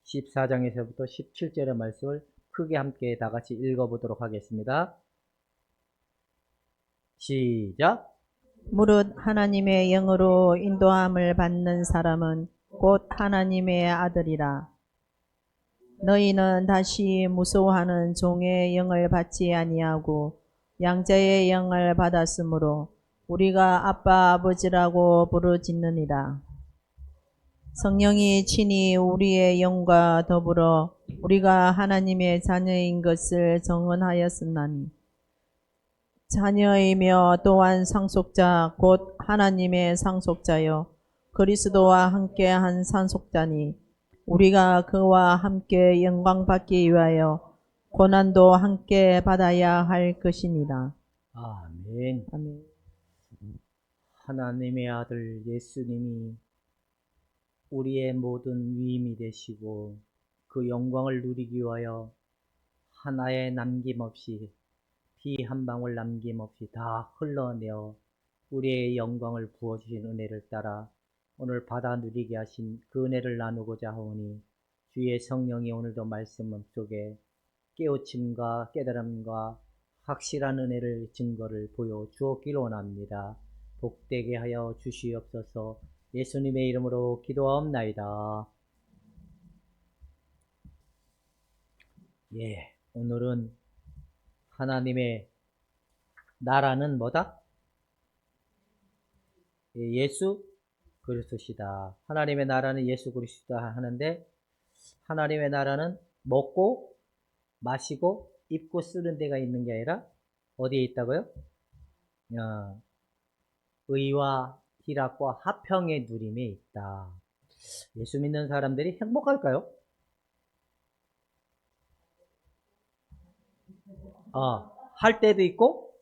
14장에서부터 17절의 말씀을 크게 함께 다 같이 읽어보도록 하겠습니다. 시작. 무릇 하나님의 영으로 인도함을 받는 사람은 곧 하나님의 아들이라. 너희는 다시 무서워하는 종의 영을 받지 아니하고 양자의 영을 받았으므로 우리가 아빠 아버지라고 부르짖느니라. 성령이 친히 우리의 영과 더불어 우리가 하나님의 자녀인 것을 증언하였으나니 자녀이며 또한 상속자 곧 하나님의 상속자여 그리스도와 함께한 상속자니 우리가 그와 함께 영광 받기 위하여 고난도 함께 받아야 할 것이니라. 아멘. 아멘. 하나님의 아들 예수님이 우리의 모든 위임이 되시고 그 영광을 누리기 위하여 하나의 남김없이 피 한 방울 남김없이 다 흘러내어 우리의 영광을 부어주신 은혜를 따라 오늘 받아 누리게 하신 그 은혜를 나누고자 하오니 주의 성령이 오늘도 말씀 속에 깨우침과 깨달음과 확실한 은혜를 증거를 보여주었기를 원합니다. 복되게 하여 주시옵소서. 예수님의 이름으로 기도하옵나이다. 오늘은 하나님의 나라는 뭐다? 예수 그리스도시다. 하나님의 나라는 예수 그리스도다 하는데 하나님의 나라는 먹고 마시고 입고 쓰는 데가 있는 게 아니라 어디에 있다고요? 의와 희락과 화평의 누림에 있다. 예수 믿는 사람들이 행복할까요? 할 때도 있고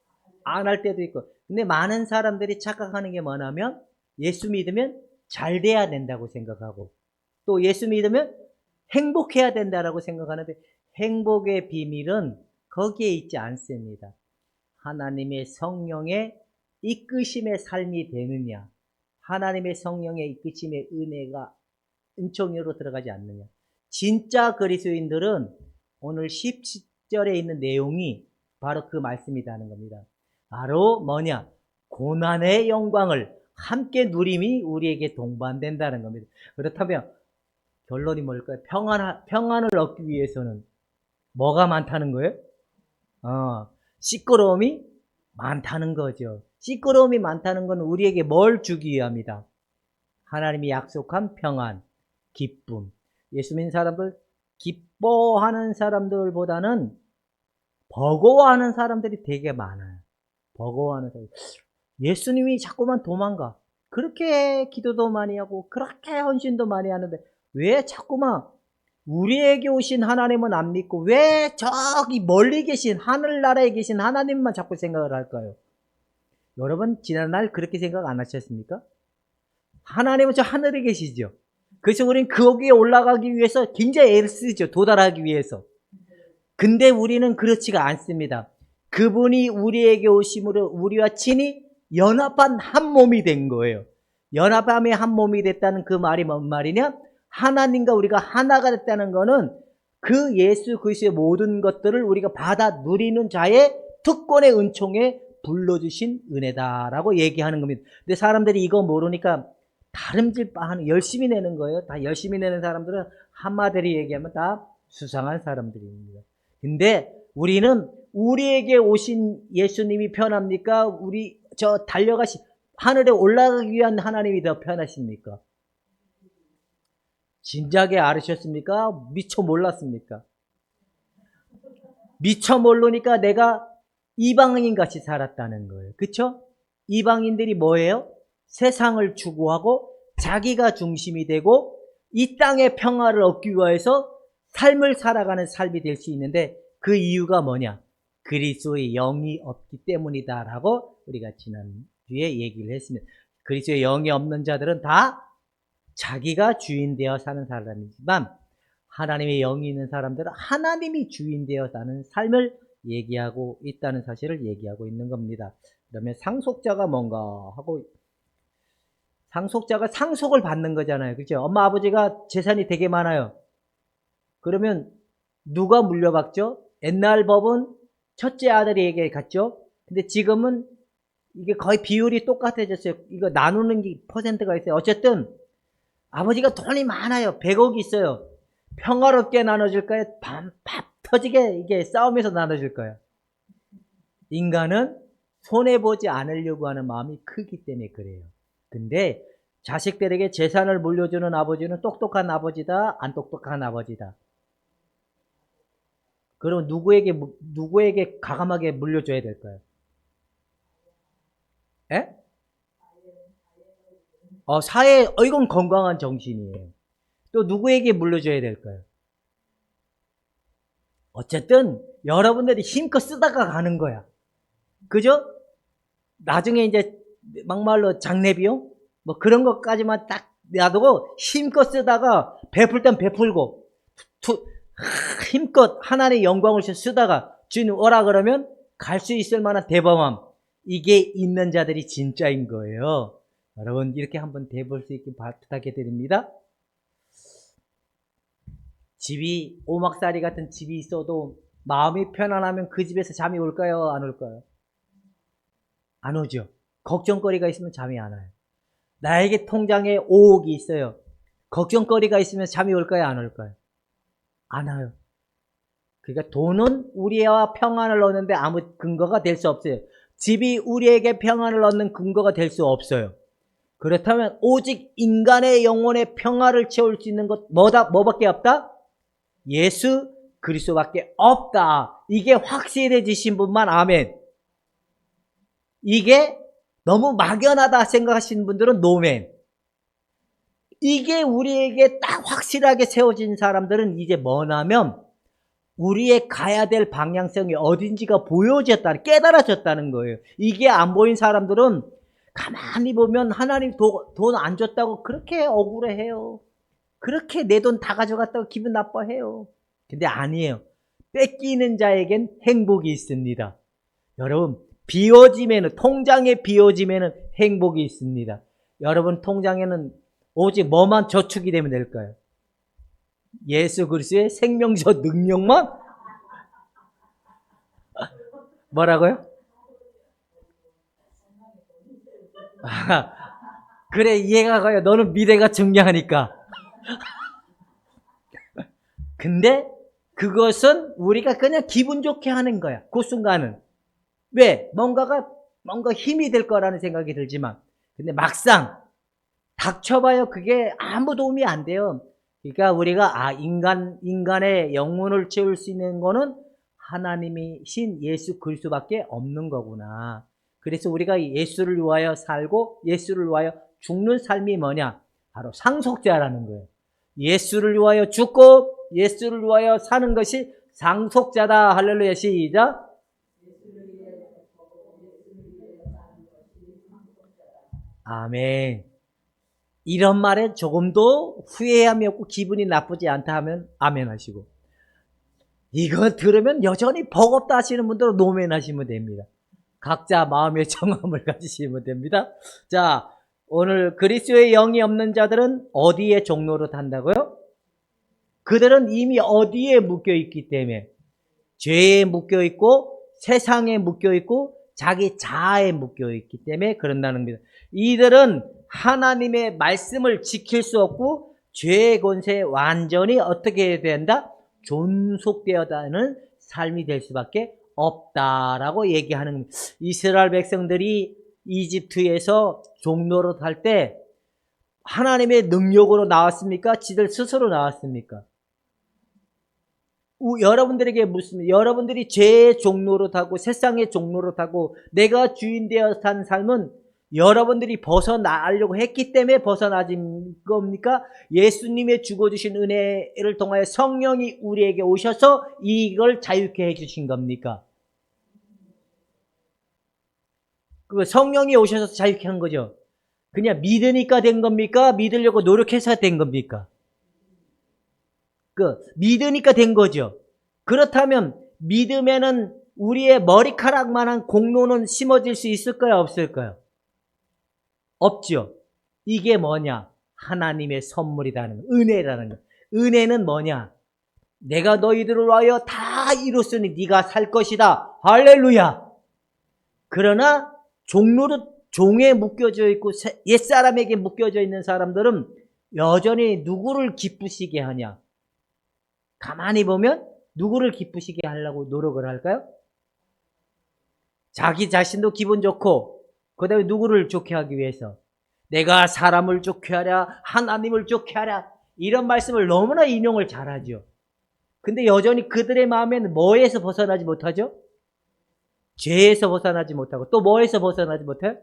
안 할 때도 있고. 근데 많은 사람들이 착각하는 게 뭐냐면 예수 믿으면 잘 돼야 된다고 생각하고 또 예수 믿으면 행복해야 된다라고 생각하는데 행복의 비밀은 거기에 있지 않습니다. 하나님의 성령의 이끄심의 삶이 되느냐, 하나님의 성령의 이끄심의 은혜가 은총으로 들어가지 않느냐. 진짜 그리스도인들은 오늘 10절에 있는 내용이 바로 그 말씀이라는 겁니다. 바로 뭐냐? 고난의 영광을 함께 누림이 우리에게 동반된다는 겁니다. 그렇다면 결론이 뭘까요? 평안을 얻기 위해서는 뭐가 많다는 거예요? 시끄러움이 많다는 거죠. 시끄러움이 많다는 건 우리에게 뭘 주기 위함이다? 하나님이 약속한 평안, 기쁨. 예수 믿는 사람들, 기뻐하는 사람들보다는 버거워하는 사람들이 되게 많아요. 버거워하는 사람. 예수님이 자꾸만 도망가. 그렇게 기도도 많이 하고 그렇게 헌신도 많이 하는데 왜 자꾸만 우리에게 오신 하나님은 안 믿고 왜 저기 멀리 계신 하늘나라에 계신 하나님만 자꾸 생각을 할까요? 여러분 지난날 그렇게 생각 안 하셨습니까? 하나님은 저 하늘에 계시죠. 그래서 우리는 거기에 올라가기 위해서 굉장히 애를 쓰죠. 도달하기 위해서. 근데 우리는 그렇지가 않습니다. 그분이 우리에게 오심으로 우리와 친히 연합한 한 몸이 된 거예요. 연합함이 한 몸이 됐다는 그 말이 뭔 말이냐? 하나님과 우리가 하나가 됐다는 거는 그 예수 그리스도의 모든 것들을 우리가 받아 누리는 자의 특권의 은총에 불러주신 은혜다라고 얘기하는 겁니다. 근데 사람들이 이거 모르니까 다름질바하는 열심히 내는 거예요. 다 열심히 내는 사람들은 한마디로 얘기하면 다 수상한 사람들입니다. 근데 우리는 우리에게 오신 예수님이 편합니까? 우리 저 달려가신 하늘에 올라가기 위한 하나님이 더 편하십니까? 진작에 알으셨습니까? 미처 몰랐습니까? 미처 모르니까 내가 이방인 같이 살았다는 거예요. 그쵸? 이방인들이 뭐예요? 세상을 추구하고 자기가 중심이 되고 이 땅의 평화를 얻기 위해서 삶을 살아가는 삶이 될 수 있는데 그 이유가 뭐냐? 그리스도의 영이 없기 때문이다라고 우리가 지난주에 얘기를 했습니다. 그리스도의 영이 없는 자들은 다 자기가 주인 되어 사는 사람이지만 하나님의 영이 있는 사람들은 하나님이 주인 되어 사는 삶을 얘기하고 있다는 사실을 얘기하고 있는 겁니다. 그러면 상속자가 뭔가 하고 상속자가 상속을 받는 거잖아요. 그렇죠? 엄마 아버지가 재산이 되게 많아요. 그러면 누가 물려받죠? 옛날 법은 첫째 아들에게 갔죠. 근데 지금은 이게 거의 비율이 똑같아졌어요. 이거 나누는 게 퍼센트가 있어요. 어쨌든 아버지가 돈이 많아요. 100억이 있어요. 평화롭게 나눠줄까요? 밥 터지게 이게 싸움에서 나눠줄까요? 인간은 손해보지 않으려고 하는 마음이 크기 때문에 그래요. 근데 자식들에게 재산을 물려주는 아버지는 똑똑한 아버지다, 안 똑똑한 아버지다. 그럼 누구에게 가감하게 물려줘야 될까요? 예? 이건 건강한 정신이에요. 또 누구에게 물려줘야 될까요? 어쨌든 여러분들이 힘껏 쓰다가 가는 거야. 그죠? 나중에 이제 막말로 장례비용 뭐 그런 것까지만 딱 놔두고 힘껏 쓰다가 베풀 땐 베풀고 힘껏 하나님의 영광을 쓰다가 주님 오라 그러면 갈 수 있을 만한 대범함, 이게 있는 자들이 진짜인 거예요. 여러분 이렇게 한번 돼볼 수 있게 부탁해 드립니다. 집이 오막살이 같은 집이 있어도 마음이 편안하면 그 집에서 잠이 올까요? 안 올까요? 안 오죠. 걱정거리가 있으면 잠이 안 와요. 나에게 통장에 5억이 있어요. 걱정거리가 있으면 잠이 올까요? 안 올까요? 안 와요. 그러니까 돈은 우리와 평안을 얻는데 아무 근거가 될 수 없어요. 집이 우리에게 평안을 얻는 근거가 될 수 없어요. 그렇다면 오직 인간의 영혼의 평화를 채울 수 있는 것 뭐밖에 없다? 예수 그리스도밖에 없다. 이게 확실해지신 분만 아멘. 이게 너무 막연하다 생각하시는 분들은 노멘. 이게 우리에게 딱 확실하게 세워진 사람들은 이제 뭐냐면 우리의 가야 될 방향성이 어딘지가 보여졌다, 깨달아졌다는 거예요. 이게 안 보인 사람들은 가만히 보면 하나님 돈 안 줬다고 그렇게 억울해해요. 그렇게 내 돈 다 가져갔다고 기분 나빠해요. 근데 아니에요. 뺏기는 자에겐 행복이 있습니다. 여러분, 통장에 비워지면은 행복이 있습니다. 여러분 통장에는 오직 뭐만 저축이 되면 될까요? 예수 그리스도의 생명적 능력만? 뭐라고요? 그래, 이해가 가요. 너는 미래가 중요하니까. 근데 그것은 우리가 그냥 기분 좋게 하는 거야. 그 순간은. 왜? 뭔가 힘이 될 거라는 생각이 들지만. 근데 막상 닥쳐봐요. 그게 아무 도움이 안 돼요. 그러니까 우리가 인간의 영혼을 채울 수 있는 거는 하나님이신 예수 그리스도밖에 없는 거구나. 그래서 우리가 예수를 위하여 살고 예수를 위하여 죽는 삶이 뭐냐? 바로 상속자라는 거예요. 예수를 위하여 죽고 예수를 위하여 사는 것이 상속자다. 할렐루야. 시작. 아멘. 이런 말에 조금도 후회함이 없고 기분이 나쁘지 않다 하면 아멘 하시고, 이거 들으면 여전히 버겁다 하시는 분들은 노멘 하시면 됩니다. 각자 마음의 정함을 가지시면 됩니다. 자, 오늘 그리스도의 영이 없는 자들은 어디에 종로로 탄다고요? 그들은 이미 어디에 묶여있기 때문에 죄에 묶여있고 세상에 묶여있고 자기 자아에 묶여있기 때문에 그런다는 겁니다. 이들은 하나님의 말씀을 지킬 수 없고 죄의 권세에 완전히 어떻게 해야 된다? 존속되어다는 삶이 될 수밖에 없다라고 얘기하는 겁니다. 이스라엘 백성들이 이집트에서 종로로 탈 때 하나님의 능력으로 나왔습니까? 지들 스스로 나왔습니까? 여러분들에게 묻습니다. 여러분들이 죄의 종로로 타고 세상의 종로로 타고 내가 주인 되어 산 삶은 여러분들이 벗어나려고 했기 때문에 벗어나진 겁니까? 예수님의 죽어주신 은혜를 통하여 성령이 우리에게 오셔서 이걸 자유케 해주신 겁니까? 그 성령이 오셔서 자유케 한 거죠. 그냥 믿으니까 된 겁니까? 믿으려고 노력해서 된 겁니까? 믿으니까 된 거죠. 그렇다면 믿으면은 우리의 머리카락만한 공로는 심어질 수 있을까요? 없을까요? 없죠. 이게 뭐냐? 하나님의 선물이라는 거, 은혜라는 거. 은혜는 뭐냐? 내가 너희들을 위하여 다 이뤘으니 네가 살 것이다. 할렐루야. 그러나 종에 묶여져 있고 옛사람에게 묶여져 있는 사람들은 여전히 누구를 기쁘시게 하냐? 가만히 보면 누구를 기쁘시게 하려고 노력을 할까요? 자기 자신도 기분 좋고, 그 다음에 누구를 좋게 하기 위해서? 내가 사람을 좋게 하랴, 하나님을 좋게 하랴, 이런 말씀을 너무나 인용을 잘하죠. 근데 여전히 그들의 마음에는 뭐에서 벗어나지 못하죠? 죄에서 벗어나지 못하고, 또 뭐에서 벗어나지 못해요?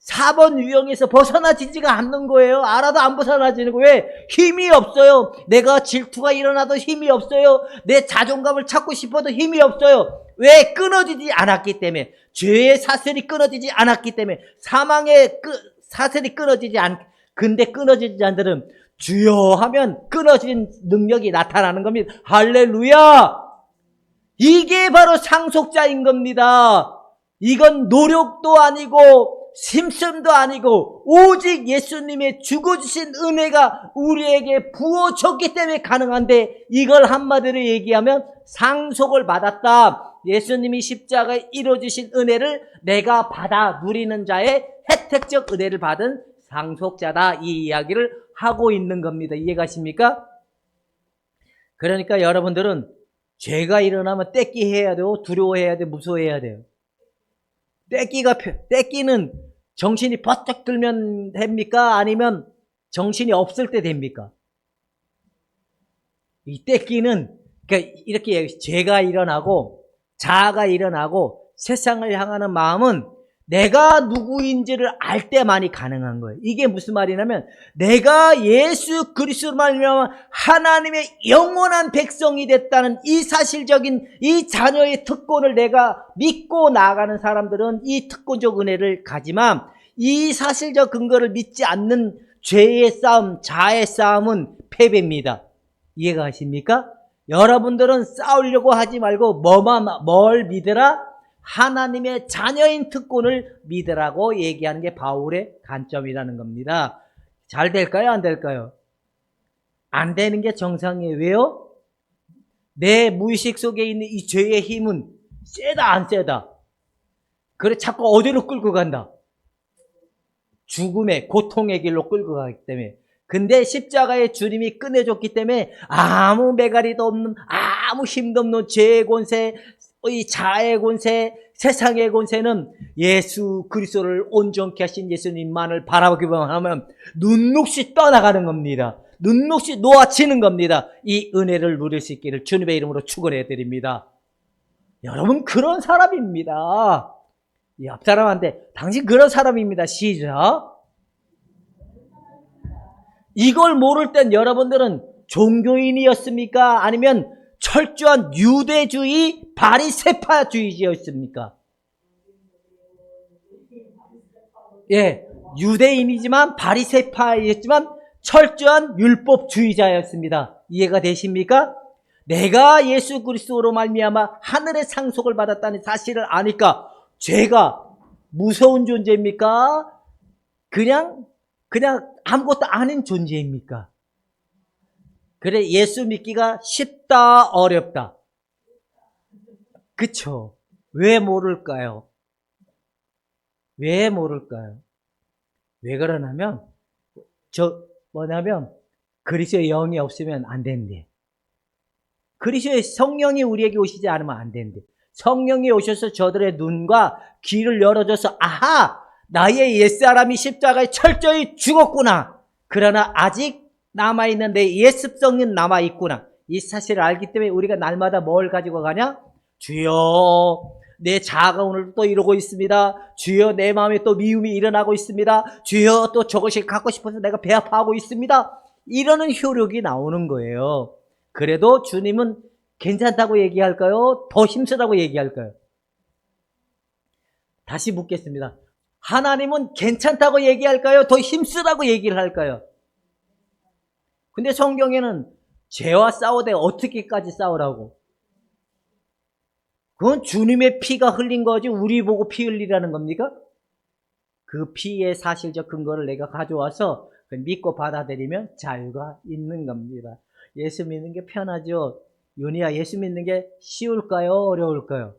4번 유형에서 벗어나지지가 않는 거예요. 알아도 안 벗어나지는 거예요. 왜? 힘이 없어요. 내가 질투가 일어나도 힘이 없어요. 내 자존감을 찾고 싶어도 힘이 없어요. 왜? 끊어지지 않았기 때문에. 죄의 사슬이 끊어지지 않았기 때문에. 사망의 사슬이 끊어지지 근데 끊어지지 않들은 주여 하면 끊어진 능력이 나타나는 겁니다. 할렐루야! 이게 바로 상속자인 겁니다. 이건 노력도 아니고 힘씀도 아니고 오직 예수님의 죽어주신 은혜가 우리에게 부어졌기 때문에 가능한데, 이걸 한마디로 얘기하면 상속을 받았다. 예수님이 십자가에 이루어주신 은혜를 내가 받아 누리는 자의 혜택적 은혜를 받은 상속자다. 이 이야기를 하고 있는 겁니다. 이해가십니까? 그러니까 여러분들은 죄가 일어나면 떼끼해야 돼요? 두려워해야 돼요? 무서워해야 돼요? 떼끼는 정신이 버쩍 들면 됩니까? 아니면 정신이 없을 때 됩니까? 이 떼끼는, 그러니까 이렇게 죄가 일어나고 자아가 일어나고 세상을 향하는 마음은 내가 누구인지를 알 때만이 가능한 거예요. 이게 무슨 말이냐면, 내가 예수 그리스도로 말미암아 하나님의 영원한 백성이 됐다는 이 사실적인 이 자녀의 특권을 내가 믿고 나아가는 사람들은 이 특권적 은혜를 가지만, 이 사실적 근거를 믿지 않는 죄의 싸움, 자아의 싸움은 패배입니다. 이해가 가십니까? 여러분들은 싸우려고 하지 말고 뭘 믿으라? 하나님의 자녀인 특권을 믿으라고 얘기하는 게 바울의 관점이라는 겁니다. 잘 될까요? 안 될까요? 안 되는 게 정상이에요. 왜요? 내 무의식 속에 있는 이 죄의 힘은 세다 안 세다? 그래 자꾸 어디로 끌고 간다? 죽음의 고통의 길로 끌고 가기 때문에. 근데 십자가의 주님이 끝내줬기 때문에 아무 매가리도 없는, 아무 힘도 없는 죄의 권세, 이 자아의 권세, 세상의 권세는 예수 그리스도를 온전케 하신 예수님만을 바라보기만 하면 눈녹이 떠나가는 겁니다. 눈녹이 놓아지는 겁니다. 이 은혜를 누릴 수 있기를 주님의 이름으로 축원해 드립니다. 여러분 그런 사람입니다. 옆 사람한테 당신 그런 사람입니다. 시작. 이걸 모를 땐 여러분들은 종교인이었습니까? 아니면 철저한 유대주의 바리새파주의였습니까? 예, 유대인이지만 바리새파였지만 철저한 율법주의자였습니다. 이해가 되십니까? 내가 예수 그리스도로 말미암아 하늘의 상속을 받았다는 사실을 아니까 죄가 무서운 존재입니까? 그냥 아무것도 아닌 존재입니까? 그래, 예수 믿기가 쉽다, 어렵다? 그쵸? 왜 모를까요? 왜 모를까요? 왜 그러냐면, 그리스도의 영이 없으면 안 된대. 그리스도의 성령이 우리에게 오시지 않으면 안 된대. 성령이 오셔서 저들의 눈과 귀를 열어줘서, 아하! 나의 옛사람이 십자가에 철저히 죽었구나. 그러나 아직 남아있는 내 옛습성은 남아있구나. 이 사실을 알기 때문에 우리가 날마다 뭘 가지고 가냐? 주여, 내 자아가 오늘 또 이러고 있습니다. 주여, 내 마음에 또 미움이 일어나고 있습니다. 주여, 또 저것이 갖고 싶어서 내가 배 아파하고 있습니다. 이러는 효력이 나오는 거예요. 그래도 주님은 괜찮다고 얘기할까요? 더 힘쓰다고 얘기할까요? 다시 묻겠습니다. 하나님은 괜찮다고 얘기할까요? 더 힘쓰라고 얘기를 할까요? 근데 성경에는 죄와 싸우되 어떻게까지 싸우라고? 그건 주님의 피가 흘린 거지 우리 보고 피 흘리라는 겁니까? 그 피의 사실적 근거를 내가 가져와서 믿고 받아들이면 자유가 있는 겁니다. 예수 믿는 게 편하죠. 윤희야, 예수 믿는 게 쉬울까요? 어려울까요?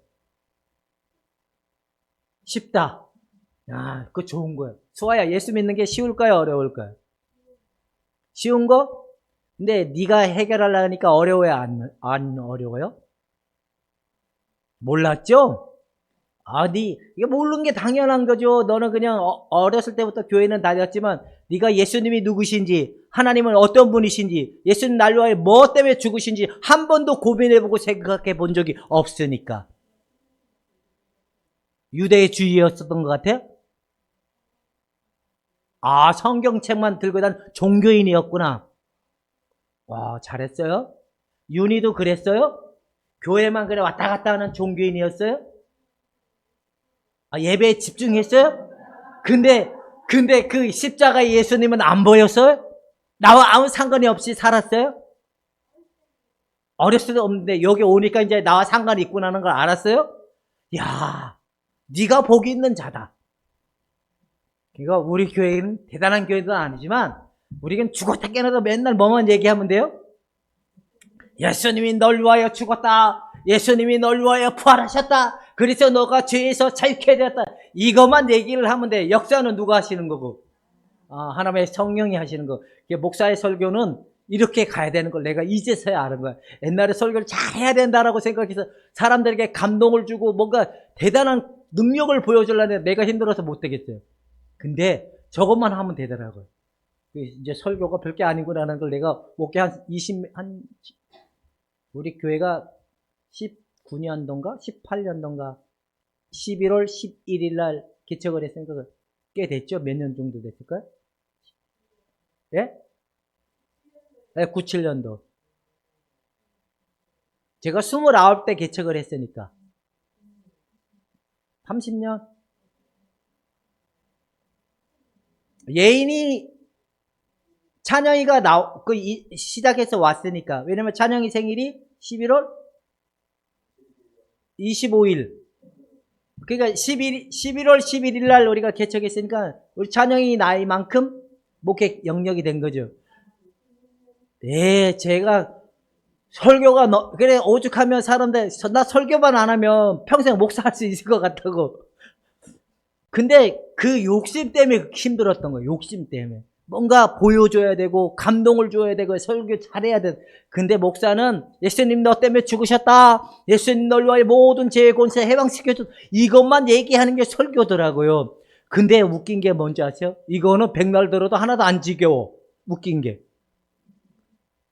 쉽다. 아, 그거 좋은 거예요. 수아야, 예수 믿는 게 쉬울까요? 어려울까요? 쉬운 거? 근데 네가 해결하려고 하니까 어려워요? 안 어려워요? 몰랐죠? 아니, 이거 모르는 게 당연한 거죠. 너는 그냥 어렸을 때부터 교회는 다녔지만 네가 예수님이 누구신지, 하나님은 어떤 분이신지, 예수님 날 위하여 뭐 때문에 죽으신지 한 번도 고민해보고 생각해 본 적이 없으니까. 유대주의였었던 것 같아요? 아, 성경책만 들고 다니는 종교인이었구나. 와, 잘했어요. 윤희도 그랬어요? 교회만 그래 왔다 갔다 하는 종교인이었어요? 아, 예배에 집중했어요? 근데 그 십자가의 예수님은 안 보였어요? 나와 아무 상관이 없이 살았어요? 어렸을 때 없는데 여기 오니까 이제 나와 상관이 있구나는 걸 알았어요? 야, 네가 복이 있는 자다. 그러니까 우리 교회는 대단한 교회도 아니지만 우리는 죽었다 깨어나도 맨날 뭐만 얘기하면 돼요? 예수님이 널 위하여 죽었다. 예수님이 널 위하여 부활하셨다. 그래서 너가 죄에서 자유케 되었다. 이것만 얘기를 하면 돼. 역사는 누가 하시는 거고? 아, 하나님의 성령이 하시는 거. 목사의 설교는 이렇게 가야 되는 걸 내가 이제서야 아는 거야. 옛날에 설교를 잘 해야 된다라고 생각해서 사람들에게 감동을 주고 뭔가 대단한 능력을 보여주려는데 내가 힘들어서 못 되겠어요. 근데 저것만 하면 되더라고요. 이제 설교가 별게 아니구나라는 걸 내가 목회 우리 교회가 19년도인가 18년도인가 11월 11일 날 개척을 했으니까 꽤 됐죠? 몇 년 정도 됐을까요? 예? 네, 97년도. 제가 29대 개척을 했으니까. 30년? 예인이, 찬영이가 시작해서 왔으니까. 왜냐면 찬영이 생일이 11월 25일. 그러니까 11월 11일 날 우리가 개척했으니까 우리 찬영이 나이만큼 목회 영역이 된 거죠. 네, 제가 설교가 그래 오죽하면 사람들 나 설교만 안 하면 평생 목사할 수 있을 것 같다고. 근데 그 욕심 때문에 힘들었던 거예요. 욕심 때문에. 뭔가 보여줘야 되고 감동을 줘야 되고 설교 잘해야 돼. 근데 목사는 예수님 너 때문에 죽으셨다. 예수님 널 위하여 모든 죄의 권세 해방시켜줬다. 이것만 얘기하는 게 설교더라고요. 근데 웃긴 게 뭔지 아세요? 이거는 백날 들어도 하나도 안 지겨워. 웃긴 게.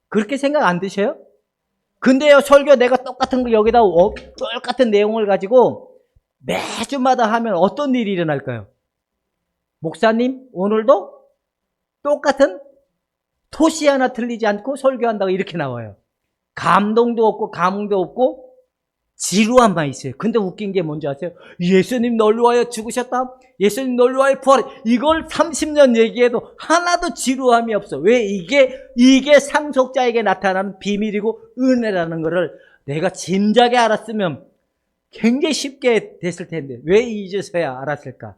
그렇게 생각 안 드셔요? 근데요, 설교 내가 똑같은 거 여기다 똑같은 내용을 가지고 매주마다 하면 어떤 일이 일어날까요? 목사님, 오늘도 똑같은 토시 하나 틀리지 않고 설교한다고 이렇게 나와요. 감동도 없고 감흥도 없고 지루함만 있어요. 근데 웃긴 게 뭔지 아세요? 예수님 널 위하여 죽으셨다. 예수님 널 위하여 부활. 이걸 30년 얘기해도 하나도 지루함이 없어. 왜? 이게 상속자에게 나타나는 비밀이고 은혜라는 거를 내가 진작에 알았으면 굉장히 쉽게 됐을 텐데 왜 이제서야 알았을까?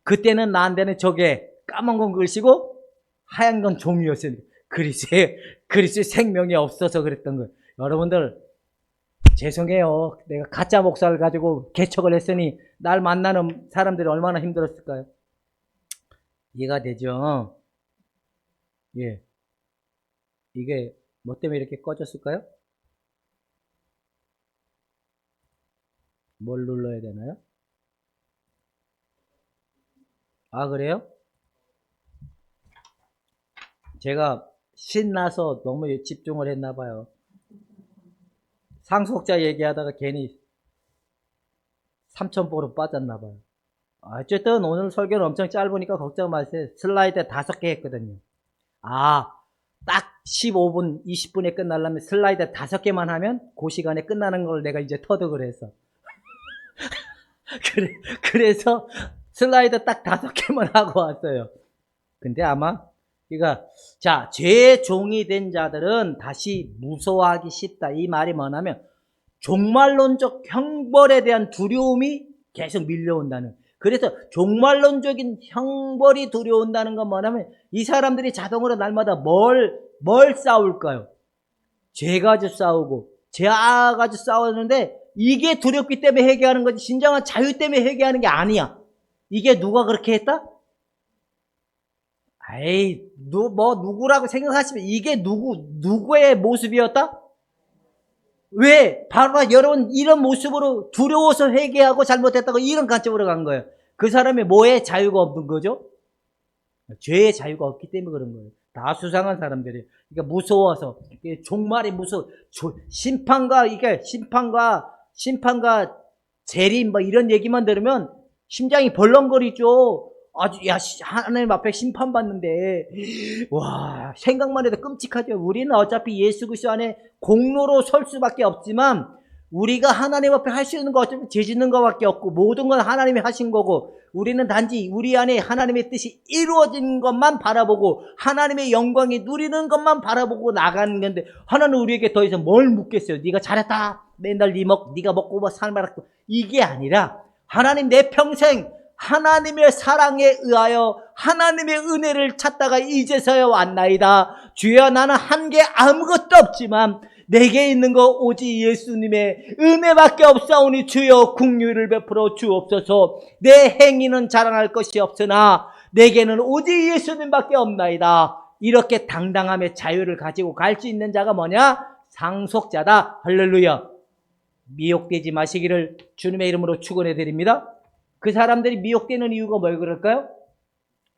그때는 나한테는 저게 까만 건 글씨고 하얀 건 종이였어요. 그리스도의 생명이 없어서 그랬던 거예요. 여러분들 죄송해요. 내가 가짜 목사를 가지고 개척을 했으니 날 만나는 사람들이 얼마나 힘들었을까요? 이해가 되죠? 예. 이게 뭐 때문에 이렇게 꺼졌을까요? 뭘 눌러야 되나요? 아, 그래요? 제가 신나서 너무 집중을 했나 봐요. 상속자 얘기하다가 괜히 삼천포로 빠졌나 봐요. 어쨌든 오늘 설교는 엄청 짧으니까 걱정 마세요. 슬라이드 5개 했거든요. 딱 15분, 20분에 끝나려면 슬라이드 5개만 하면 그 시간에 끝나는 걸 내가 이제 터득을 해서. 그래서 슬라이드 딱 5개만 하고 왔어요. 근데 아마 그러니까 자, 죄의 종이 된 자들은 다시 무서워하기 쉽다. 이 말이 뭐냐면 종말론적 형벌에 대한 두려움이 계속 밀려온다는. 그래서 종말론적인 형벌이 두려운다는 건 뭐냐면 이 사람들이 자동으로 날마다 뭘 싸울까요? 죄 가지고 싸우고 죄가지고 싸웠는데 이게 두렵기 때문에 회개하는 거지 진정한 자유 때문에 회개하는 게 아니야. 이게 누가 그렇게 했다? 에이, 누구라고 생각하시면 이게 누구의 모습이었다? 왜? 바로 여러분 이런 모습으로 두려워서 회개하고 잘못했다고 이런 관점으로 간 거예요. 그 사람이 뭐에 자유가 없는 거죠? 죄의 자유가 없기 때문에 그런 거예요. 다 수상한 사람들이에요. 그러니까 무서워서 종말이 무서워. 심판과 재림 뭐 이런 얘기만 들으면 심장이 벌렁거리죠. 아주 하나님 앞에 심판받는데 와 생각만 해도 끔찍하죠. 우리는 어차피 예수 그리스도 안에 공로로 설 수밖에 없지만 우리가 하나님 앞에 할 수 있는 거 어차피 죄 짓는 거밖에 없고 모든 건 하나님이 하신 거고 우리는 단지 우리 안에 하나님의 뜻이 이루어진 것만 바라보고 하나님의 영광이 누리는 것만 바라보고 나가는 건데 하나는 우리에게 더 이상 뭘 묻겠어요. 네가 잘했다. 맨날 네가 먹고 뭐 살만하고 이게 아니라 하나님 내 평생 하나님의 사랑에 의하여 하나님의 은혜를 찾다가 이제서야 왔나이다. 주여 나는 한 게 아무것도 없지만 내게 있는 거 오직 예수님의 은혜밖에 없사오니 주여 긍휼을 베풀어 주옵소서. 내 행위는 자랑할 것이 없으나 내게는 오직 예수님밖에 없나이다. 이렇게 당당함의 자유를 가지고 갈 수 있는 자가 뭐냐? 상속자다. 할렐루야. 미혹되지 마시기를 주님의 이름으로 축원해 드립니다. 그 사람들이 미혹되는 이유가 뭘 그럴까요?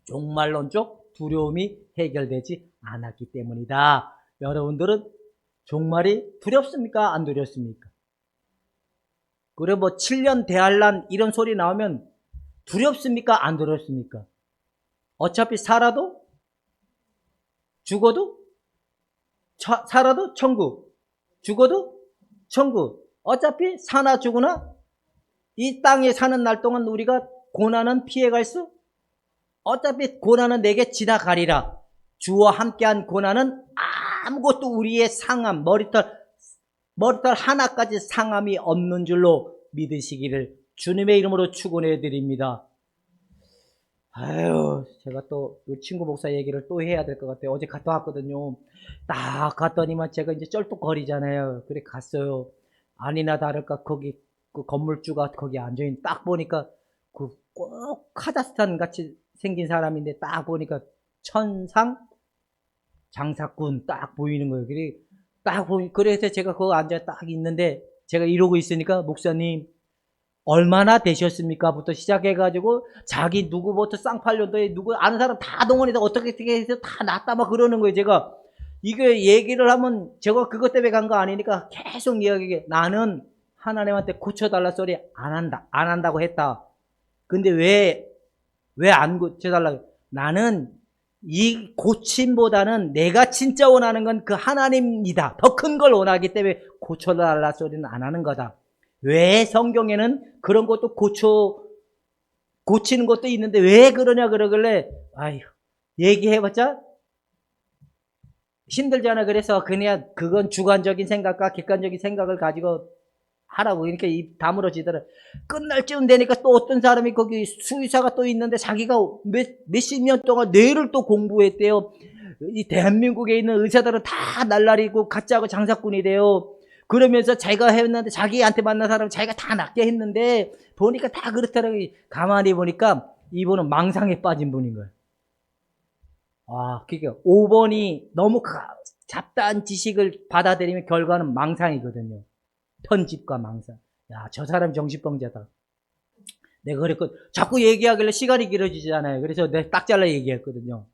종말론적 두려움이 해결되지 않았기 때문이다. 여러분들은 종말이 두렵습니까? 안 두렵습니까? 그래 뭐 7년 대환란 이런 소리 나오면 두렵습니까? 안 두렵습니까? 어차피 살아도 죽어도 살아도 천국, 죽어도 천국. 어차피 사나 죽으나 이 땅에 사는 날 동안 우리가 고난은 피해갈 수 어차피 고난은 내게 지나가리라. 주와 함께한 고난은 아무것도 우리의 상함 머리털 하나까지 상함이 없는 줄로 믿으시기를 주님의 이름으로 축원해 드립니다. 아유 제가 또 친구 목사 얘기를 또 해야 될 것 같아요. 어제 갔다 왔거든요. 딱 갔더니만 제가 이제 쩔뚝거리잖아요. 그래 갔어요. 아니나 다를까 거기 그 건물주가 거기 앉아있는 딱 보니까 그 꼭 카자흐스탄 같이 생긴 사람인데 딱 보니까 천상 장사꾼 딱 보이는 거예요. 그래서 제가 거기 앉아 딱 있는데 제가 이러고 있으니까 목사님 얼마나 되셨습니까? 부터 시작해가지고 자기 누구부터 쌍팔년도에 누구 아는 사람 다 동원해서 어떻게 해서 다 낫다 막 그러는 거예요. 제가 이게 얘기를 하면 제가 그것 때문에 간 거 아니니까 계속 이야기해. 나는 하나님한테 고쳐달라 소리 안 한다고 했다. 근데 왜 안 고쳐달라고? 나는 이 고침보다는 내가 진짜 원하는 건 그 하나님이다. 더 큰 걸 원하기 때문에 고쳐달라 소리는 안 하는 거다. 왜 성경에는 그런 것도 고치는 것도 있는데 왜 그러냐 그러길래 아휴 얘기해봤자 힘들잖아. 그래서 그냥 그건 주관적인 생각과 객관적인 생각을 가지고 하라고 이렇게 입 다물어지더라. 끝날 쯤 되니까 또 어떤 사람이 거기 수의사가 또 있는데 자기가 몇십 년 동안 뇌를 또 공부했대요. 이 대한민국에 있는 의사들은 다 날라리고 가짜고 장사꾼이 돼요. 그러면서 자기가 했는데 자기한테 만난 사람 자기가 다 낫게 했는데 보니까 다 그렇더라고요. 가만히 보니까 이분은 망상에 빠진 분인 거예요. 그러니까 5번이 너무 잡다한 지식을 받아들이면 결과는 망상이거든요. 편집과 망상. 야, 저 사람 정신병자다. 내가 그랬거든. 자꾸 얘기하길래 시간이 길어지잖아요. 그래서 내가 딱 잘라 얘기했거든요.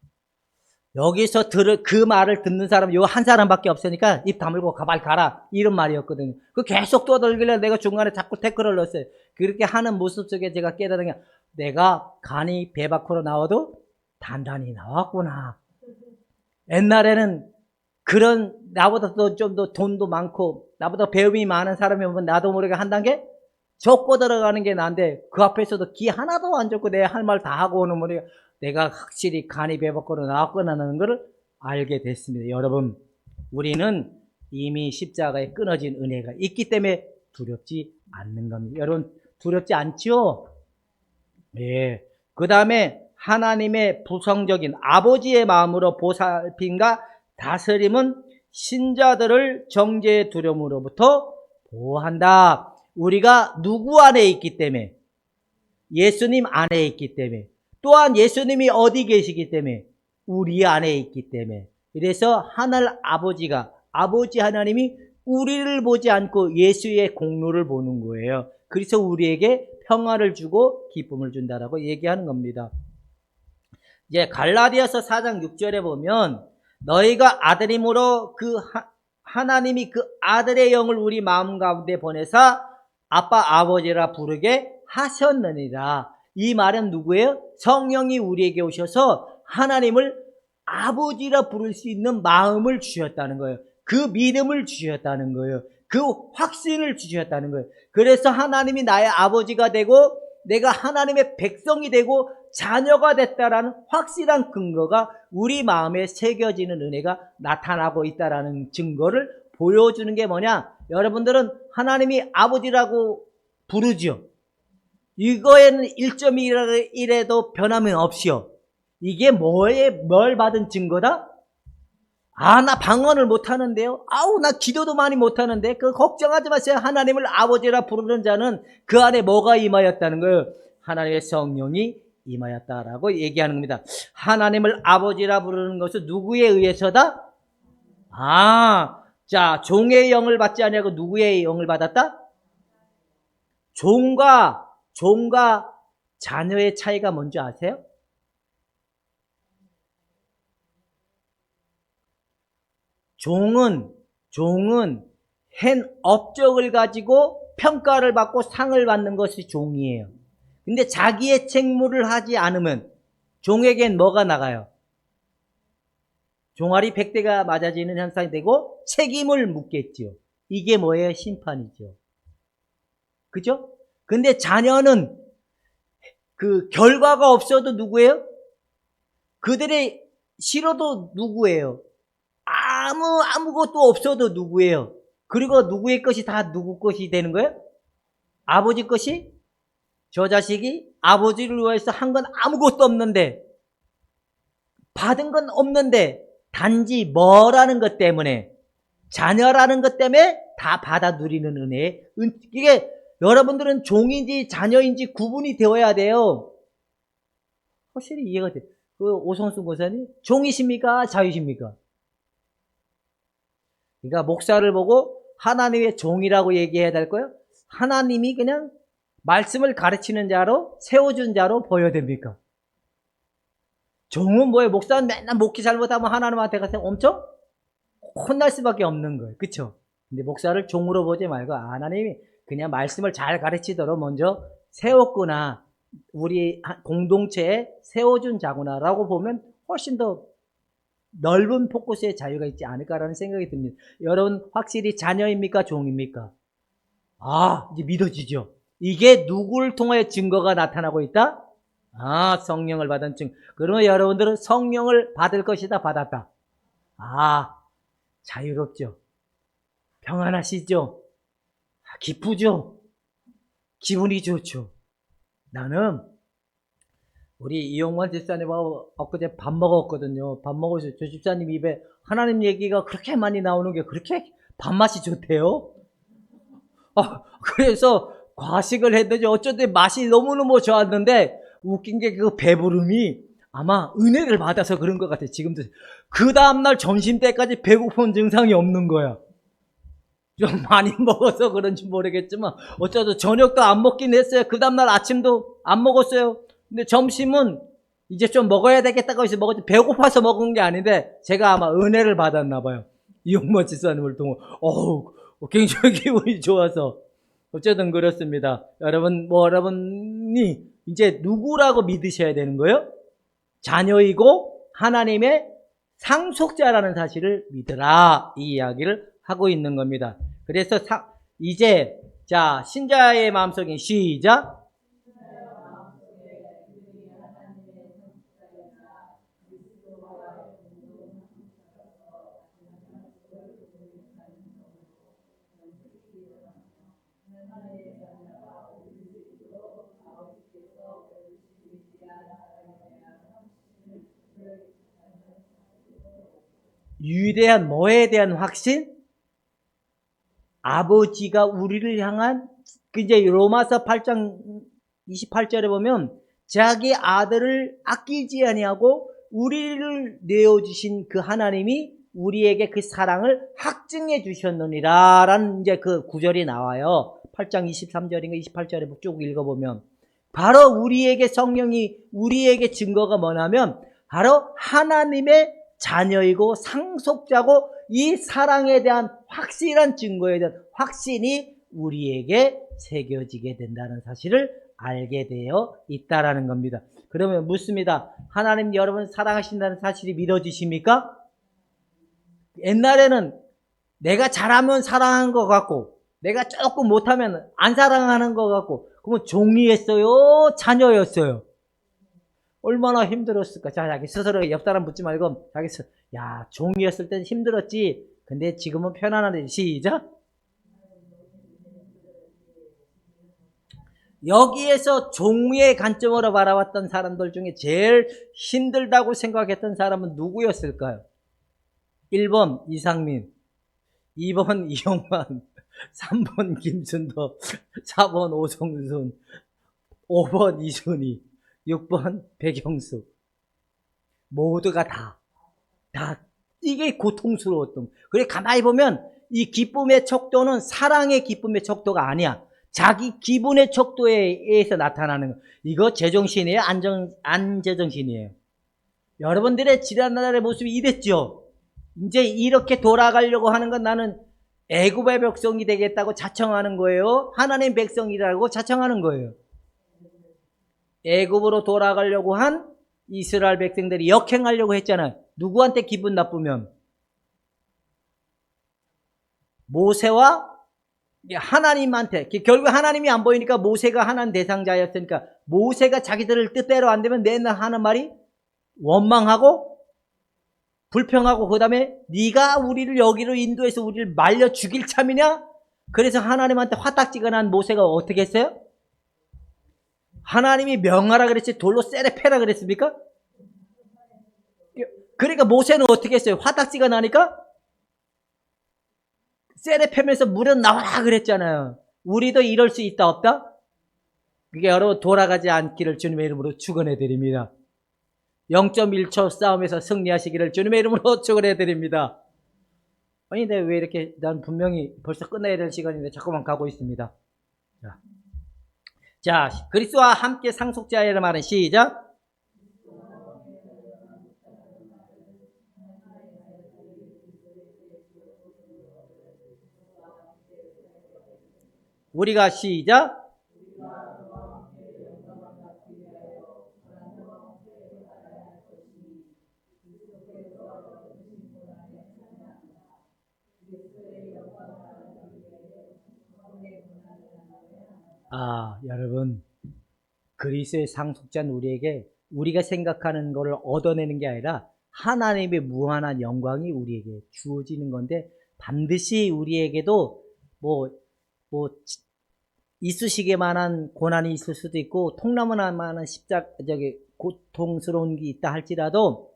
여기서 그 말을 듣는 사람 요 한 사람밖에 없으니까 입 다물고 가발 가라. 이런 말이었거든요. 그 계속 떠들길래 내가 중간에 자꾸 태클을 넣었어요. 그렇게 하는 모습 속에 제가 깨달은 게 내가 간이 배 밖으로 나와도 단단히 나왔구나. 옛날에는 그런 나보다 좀 더 돈도 많고 나보다 배움이 많은 사람이 오면 나도 모르게 한 단계 적고 들어가는 게 난데 그 앞에서도 기 하나도 안 적고 내 할 말 다 하고 오는 분이 내가 확실히 간이 배 밖으로 나왔구나라는 것을 알게 됐습니다. 여러분 우리는 이미 십자가에 끊어진 은혜가 있기 때문에 두렵지 않는 겁니다. 여러분 두렵지 않죠? 예. 그 다음에 하나님의 부성적인 아버지의 마음으로 보살핌과 다스림은 신자들을 정죄의 두려움으로부터 보호한다. 우리가 누구 안에 있기 때문에, 예수님 안에 있기 때문에, 또한 예수님이 어디 계시기 때문에, 우리 안에 있기 때문에. 그래서 하늘 아버지가, 아버지 하나님이 우리를 보지 않고 예수의 공로를 보는 거예요. 그래서 우리에게 평화를 주고 기쁨을 준다라고 얘기하는 겁니다. 이제 갈라디아서 4장 6절에 보면 너희가 아들임으로 하나님이 그 아들의 영을 우리 마음 가운데 보내사 아빠 아버지라 부르게 하셨느니라. 이 말은 누구예요? 성령이 우리에게 오셔서 하나님을 아버지라 부를 수 있는 마음을 주셨다는 거예요. 그 믿음을 주셨다는 거예요. 그 확신을 주셨다는 거예요. 그래서 하나님이 나의 아버지가 되고 내가 하나님의 백성이 되고 자녀가 됐다라는 확실한 근거가 우리 마음에 새겨지는 은혜가 나타나고 있다라는 증거를 보여주는 게 뭐냐? 여러분들은 하나님이 아버지라고 부르죠. 이거에는 1.1에도 변함이 없이요. 이게 뭘 받은 증거다? 아, 나 방언을 못하는데요. 아우, 나 기도도 많이 못하는데. 걱정하지 마세요. 하나님을 아버지라 부르는 자는 그 안에 뭐가 임하였다는 거예요? 하나님의 성령이 임하였다라고 얘기하는 겁니다. 하나님을 아버지라 부르는 것은 누구에 의해서다? 자, 종의 영을 받지 아니하고 누구의 영을 받았다? 종과 자녀의 차이가 뭔지 아세요? 종은 한 업적을 가지고 평가를 받고 상을 받는 것이 종이에요. 근데 자기의 책무를 하지 않으면 종에겐 뭐가 나가요? 종아리 100대가 맞아지는 현상이 되고 책임을 묻겠지요. 이게 뭐예요? 심판이죠. 그죠? 근데 자녀는 그 결과가 없어도 누구예요? 그들의 싫어도 누구예요? 아무것도 없어도 누구예요? 그리고 누구의 것이 다 누구 것이 되는 거예요? 아버지 것이? 저 자식이 아버지를 위해서 한 건 아무것도 없는데, 받은 건 없는데, 단지 뭐라는 것 때문에, 자녀라는 것 때문에 다 받아 누리는 은혜. 이게 여러분들은 종인지 자녀인지 구분이 되어야 돼요. 확실히 이해가 돼요. 오성수 고사님, 종이십니까? 자유십니까? 그러니까 목사를 보고 하나님의 종이라고 얘기해야 될 거예요? 하나님이 그냥 말씀을 가르치는 자로, 세워준 자로 보여야 됩니까? 종은 뭐예요? 목사는 맨날 목기 잘못하면 하나님한테 가서 엄청 혼날 수밖에 없는 거예요. 그쵸? 근데 목사를 종으로 보지 말고 하나님이 그냥 말씀을 잘 가르치도록 먼저 세웠구나. 우리 공동체에 세워준 자구나라고 보면 훨씬 더 넓은 포커스의 자유가 있지 않을까라는 생각이 듭니다. 여러분 확실히 자녀입니까? 종입니까? 이제 믿어지죠. 이게 누구를 통하여 증거가 나타나고 있다? 성령을 받은 증거. 그러면 여러분들은 성령을 받을 것이다, 받았다. 자유롭죠. 평안하시죠. 기쁘죠. 기분이 좋죠. 나는 우리 이용관 집사님하고 엊그제 밥 먹었거든요. 밥 먹어서 저 집사님 입에 하나님 얘기가 그렇게 많이 나오는 게 그렇게 밥맛이 좋대요. 그래서 과식을 했는지 어쩐지 맛이 너무너무 좋았는데 웃긴 게 그 배부름이 아마 은혜를 받아서 그런 것 같아요. 지금도 그 다음날 점심 때까지 배고픈 증상이 없는 거야. 좀 많이 먹어서 그런지 모르겠지만 어쩌다 저녁도 안 먹긴 했어요. 그 다음날 아침도 안 먹었어요. 근데 점심은 이제 좀 먹어야 되겠다고 해서 먹었지 배고파서 먹은 게 아닌데 제가 아마 은혜를 받았나 봐요. 이용모 지사님을 통해 굉장히 기분이 좋아서 어쨌든 그렇습니다. 여러분이 이제 누구라고 믿으셔야 되는 거예요? 자녀이고 하나님의 상속자라는 사실을 믿으라, 이 이야기를 하고 있는 겁니다. 그래서 이제 자 신자의 마음속에 시작. 위대한 뭐에 대한 확신? 아버지가 우리를 향한, 이제 로마서 8장 28절에 보면 자기 아들을 아끼지 아니하고 우리를 내어주신 그 하나님이 우리에게 그 사랑을 확증해 주셨느니라 라는 이제 그 구절이 나와요. 8장 23절인가 28절에 쭉 읽어보면 바로 우리에게 성령이 우리에게 증거가 뭐냐면 바로 하나님의 자녀이고 상속자고 이 사랑에 대한 확실한 증거에 대한 확신이 우리에게 새겨지게 된다는 사실을 알게 되어 있다라는 겁니다. 그러면 묻습니다. 하나님 여러분 사랑하신다는 사실이 믿어지십니까? 옛날에는 내가 잘하면 사랑하는 것 같고 내가 조금 못하면 안 사랑하는 것 같고 그러면 종이였어요? 자녀였어요? 얼마나 힘들었을까? 자, 자기 스스로 옆 사람 묻지 말고 자기 스스로 야, 종이었을 땐 힘들었지. 근데 지금은 편안하네. 시작. 여기에서 종의 관점으로 바라봤던 사람들 중에 제일 힘들다고 생각했던 사람은 누구였을까요? 1번 이상민, 2번 이용만, 3번 김순도, 4번 오성순, 5번 이순희, 6번 백영수. 모두가 다 이게 고통스러웠던. 그래 가만히 보면 이 기쁨의 척도는 사랑의 기쁨의 척도가 아니야. 자기 기분의 척도에 의해서 나타나는 거. 이거 제정신이에요? 안제정신이에요? 여러분들의 지난날의 모습이 이랬죠. 이제 이렇게 돌아가려고 하는 건 나는 애굽의 백성이 되겠다고 자청하는 거예요? 하나님 백성이라고 자청하는 거예요? 애굽으로 돌아가려고 한 이스라엘 백성들이 역행하려고 했잖아요. 누구한테 기분 나쁘면? 모세와 하나님한테. 결국 하나님이 안 보이니까 모세가 하나님 대상자였으니까 모세가 자기들을 뜻대로 안 되면 내나 하는 말이 원망하고 불평하고 그 다음에 네가 우리를 여기로 인도해서 우리를 말려 죽일 참이냐? 그래서 하나님한테 화딱지가 난 모세가 어떻게 했어요? 하나님이 명하라 그랬지 돌로 쎄래 패라 그랬습니까? 그러니까 모세는 어떻게 했어요? 화딱지가 나니까 쎄래 패면서 물에 나와라 그랬잖아요. 우리도 이럴 수 있다 없다? 그게 여러분 돌아가지 않기를 주님의 이름으로 축원해 드립니다. 0.1초 싸움에서 승리하시기를 주님의 이름으로 축원해 드립니다. 아니 근데 왜 이렇게 난 분명히 벌써 끝나야 될 시간인데 자꾸만 가고 있습니다. 자, 그리스도와 함께 상속자의 말은 시작. 우리가 시작. 여러분 그리스도의 상속자는 우리에게 우리가 생각하는 것을 얻어내는 게 아니라 하나님의 무한한 영광이 우리에게 주어지는 건데 반드시 우리에게도 뭐 있으시기만한 고난이 있을 수도 있고 통나무만한 고통스러운 게 있다 할지라도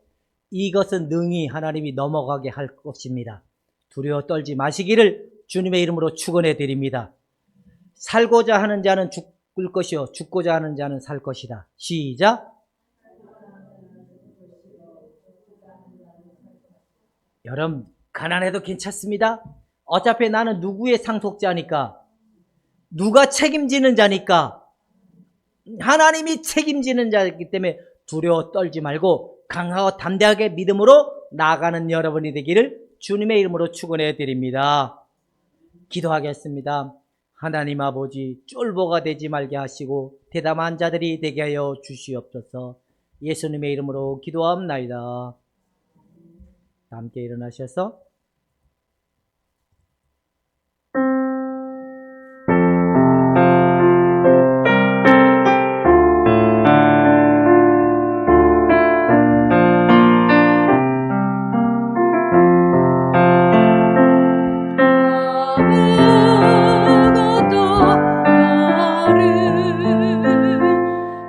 이것은 능히 하나님이 넘어가게 할 것입니다. 두려워 떨지 마시기를 주님의 이름으로 축원해 드립니다. 살고자 하는 자는 죽을 것이요 죽고자 하는 자는 살 것이다. 시작. 여러분 가난해도 괜찮습니다. 어차피 나는 누구의 상속자니까 누가 책임지는 자니까 하나님이 책임지는 자이기 때문에 두려워 떨지 말고 강하고 담대하게 믿음으로 나아가는 여러분이 되기를 주님의 이름으로 축원해 드립니다. 기도하겠습니다. 하나님 아버지 쫄보가 되지 말게 하시고 대담한 자들이 되게 하여 주시옵소서. 예수님의 이름으로 기도합나이다. 함께 일어나셔서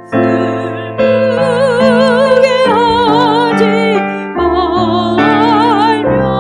슬프게 하지 말며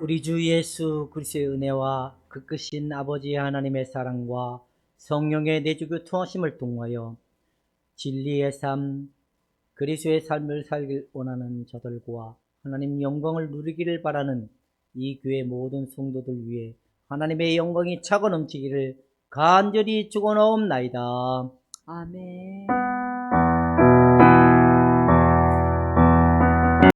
우리 주 예수 그리스도의 은혜와 그 크신 아버지 하나님의 사랑과 성령의 내주교 통하심을 통하여 진리의 삶, 그리스도의 삶을 살길 원하는 저들과 하나님 영광을 누리기를 바라는 이 교회 모든 성도들 위해 하나님의 영광이 차고 넘치기를 간절히 축원하옵나이다. 아멘.